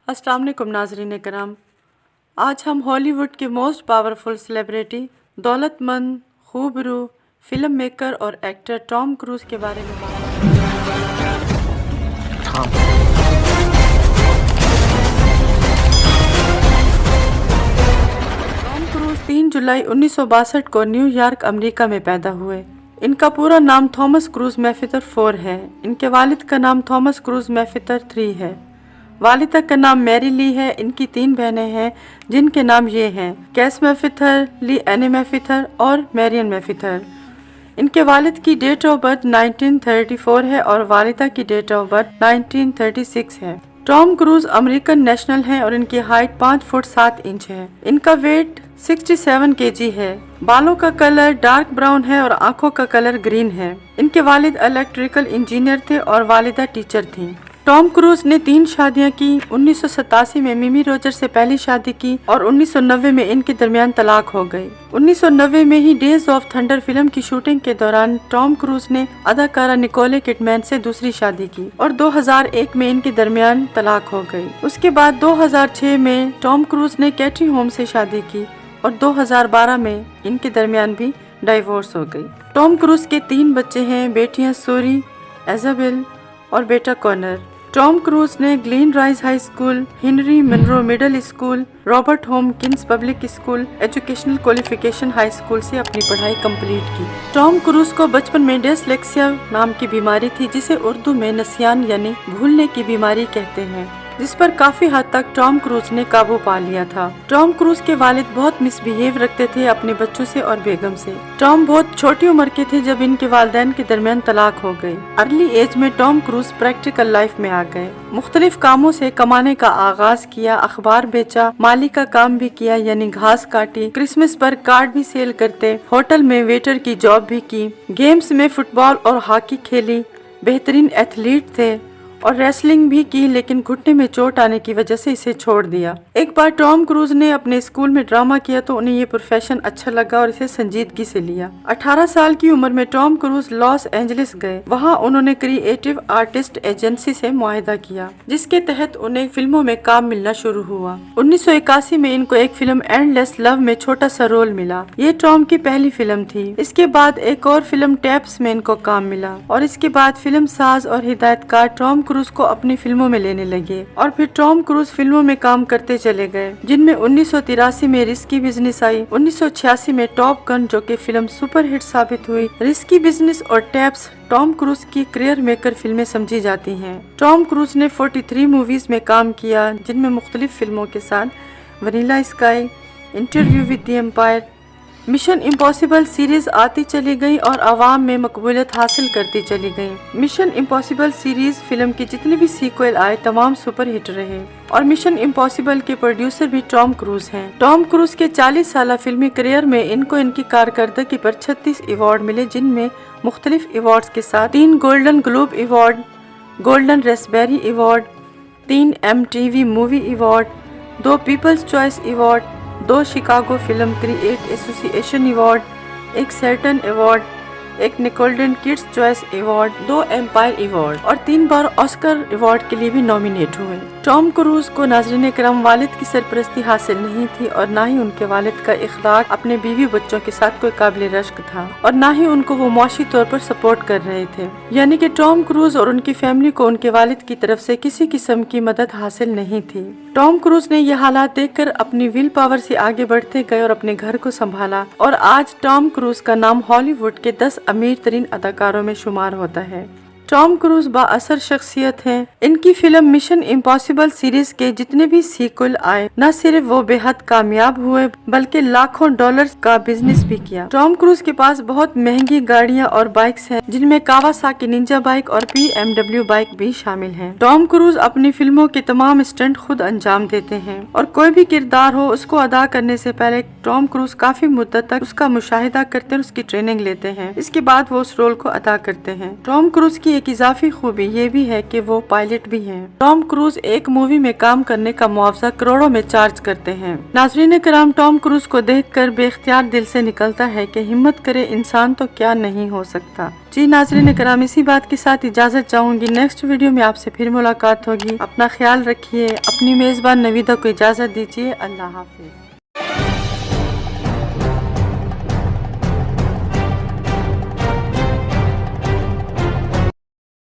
अस्सलाम वालेकुम नाज़रीन कराम। आज हम हॉलीवुड के मोस्ट पावरफुल सेलिब्रिटी, दौलतमंद, खूबरू, फिल्म मेकर और एक्टर टॉम क्रूज के बारे में बात टॉम क्रूज 3 जुलाई 1962 को न्यूयॉर्क, अमेरिका में पैदा हुए। इनका पूरा नाम थॉमस क्रूज मैफितर 4 है। इनके वालिद का नाम थॉमस क्रूज मैफितर 3 है। वालिदा का नाम मैरी ली है। इनकी 3 बहनें हैं जिनके नाम ये हैं: कैस मैफिथर, ली एनी मैफिथर और मैरियन मैफिथर। इनके वालिद की डेट ऑफ बर्थ 1934 है और वालिदा की डेट ऑफ बर्थ 1936 है। टॉम क्रूज अमेरिकन नेशनल है और इनकी हाइट 5 फुट 7 इंच है। इनका वेट 67 kg है। बालों का कलर डार्क ब्राउन है और आंखों का कलर ग्रीन है। इनके वालिद इलेक्ट्रिकल इंजीनियर थे और वालिदा टीचर थी। टॉम क्रूज ने 3 शादियां की। 1987 में मिमी रोजर से पहली शादी की और 1990 में इनके दरमियान तलाक हो गई। 1990 में ही डेज ऑफ थंडर फिल्म की शूटिंग के दौरान टॉम क्रूज ने अदाकारा निकोले किडमैन से दूसरी शादी की और 2001 में इनके दरमियान तलाक हो गई। उसके बाद 2006 में टॉम क्रूज ने कैटरी होम्स से शादी की और 2012 में इनके दरमियान भी डाइवोर्स हो गई। टॉम क्रूज के 3 बच्चे हैं, बेटियां सोरी, इजाबेल और बेटा कॉनर। टॉम क्रूज ने Glen Ridge High School, Henry Munro Middle School, Robert Hopkins Public School, educational qualification high school से अपनी पढ़ाई कंप्लीट की। टॉम क्रूज को बचपन में डिस्लेक्सिया नाम की बीमारी थी, जिसे उर्दू में नसियान यानी भूलने की बीमारी कहते हैं, जिस पर काफी हद तक टॉम क्रूज ने काबू पा लिया था। टॉम क्रूज के वालिद बहुत मिसबिहेव रखते थे अपने बच्चों से और बेगम से। टॉम बहुत छोटी उम्र के थे जब इनके वालिदैन के दरमियान तलाक हो गई। अर्ली एज में टॉम क्रूज प्रैक्टिकल लाइफ में आ गए। मुख्तलिफ कामों से कमाने का आगाज किया। अखबार बेचा, माली का काम भी किया यानी घास काटी, क्रिसमस पर कार्ड भी सेल करते, होटल में वेटर की जॉब भी की, गेम्स में फुटबॉल और हॉकी खेली, बेहतरीन एथलीट थे और रेसलिंग भी की, लेकिन घुटने में चोट आने की वजह से इसे छोड़ दिया। एक बार टॉम क्रूज ने अपने स्कूल में ड्रामा किया तो उन्हें ये प्रोफेशन अच्छा लगा और इसे संजीदगी से लिया। 18 साल की उम्र में टॉम क्रूज लॉस एंजलिस गए। वहाँ उन्होंने क्रिएटिव आर्टिस्ट एजेंसी से मुआहदा किया, जिसके तहत उन्हें फिल्मों में काम मिलना शुरू हुआ। 1981 में इनको एक फिल्म एंडलेस लव में छोटा सा रोल मिला। ये टॉम की पहली फिल्म थी। इसके बाद एक और फिल्म टैप्स में इनको काम मिला और इसके बाद फिल्म साज और हिदायतकार टॉम क्रूज को अपनी फिल्मों में लेने लगे और फिर टॉम क्रूज फिल्मों में काम करते चले गए, जिनमें 1983 में रिस्की बिजनेस आई, 1986 में टॉप गन जो कि फिल्म सुपरहिट साबित हुई। रिस्की बिजनेस और टैप्स टॉम क्रूज की करियर मेकर फिल्में समझी जाती हैं। टॉम क्रूज ने 43 मूवीज में काम किया, जिनमें मुख्तलिफ फिल्मों के साथ vanilla sky, interview with the empire, mission impossible series आती चली गई और आवाम में मकबूलियत हासिल करती चली गई। मिशन इम्पॉसिबल सीरीज फिल्म के जितने भी सीक्वल आए तमाम सुपर हिट रहे और मिशन इम्पॉसिबल के प्रोड्यूसर भी टॉम क्रूज हैं। टॉम क्रूज के 40 साल फिल्मी करियर में इनको इनकी कारकर्दगी पर 36 अवार्ड मिले, जिनमें मुख्तलिफ अवार्ड्स के साथ 3 Golden Globe award, Golden Raspberry award, 3 MTV movie award, 2 People's Choice award, 2 Chicago film critics association award, 1 Saturn award, 1 Nickelodeon Kids' Choice award, 2 Empire award और 3 बार ऑस्कर अवार्ड के लिए भी नॉमिनेट हुए। टॉम क्रूज को नाज़रीन करम वालिद की सरपरस्ती हासिल नहीं थी और ना ही उनके वालिद का इखलाक अपने बीवी बच्चों के साथ कोई काबिल रश्क था और ना ही उनको वो मुआशी तौर पर सपोर्ट कर रहे थे। यानी कि टॉम क्रूज और उनकी फैमिली को उनके वालिद की तरफ से किसी किस्म की मदद हासिल नहीं थी। टॉम क्रूज ने ये हालात देखकर अपनी विल पावर से आगे बढ़ते गए और अपने घर को संभाला और आज टॉम क्रूज का नाम हॉलीवुड के 10 अमीर तरीन अदाकारों में शुमार होता है। टॉम क्रूज बाअसर शख्सियत हैं। इनकी फिल्म मिशन इम्पॉसिबल सीरीज के जितने भी सीक्वल आए, न सिर्फ वो बेहद कामयाब हुए बल्कि लाखों डॉलर्स का बिजनेस भी किया। टॉम क्रूज के पास बहुत महंगी गाड़ियां और बाइक्स हैं, जिनमें कावासाकी निंजा बाइक और BMW बाइक भी शामिल हैं। टॉम क्रूज अपनी फिल्मों के तमाम स्टंट खुद अंजाम देते हैं और कोई भी किरदार हो उसको अदा करने से पहले टॉम क्रूज काफी मुद्दत तक उसका मुशाहिदा करते हैं, उसकी ट्रेनिंग लेते हैं, इसके बाद वो उस रोल को अदा करते हैं। टॉम क्रूज की ایک اضافی خوبی یہ بھی ہے کہ وہ پائلٹ بھی ہیں۔ ٹام کروز ایک مووی میں کام کرنے کا معاوضہ کروڑوں میں چارج کرتے ہیں۔ ناظرین کرام، ٹام کروز کو دیکھ کر بے اختیار دل سے نکلتا ہے کہ ہمت کرے انسان تو کیا نہیں ہو سکتا۔ جی ناظرین کرام، اسی بات کے ساتھ اجازت چاہوں گی، نیکسٹ ویڈیو میں آپ سے پھر ملاقات ہوگی۔ اپنا خیال رکھیے، اپنی میزبان نویدہ کو اجازت دیجیے۔ اللہ حافظ۔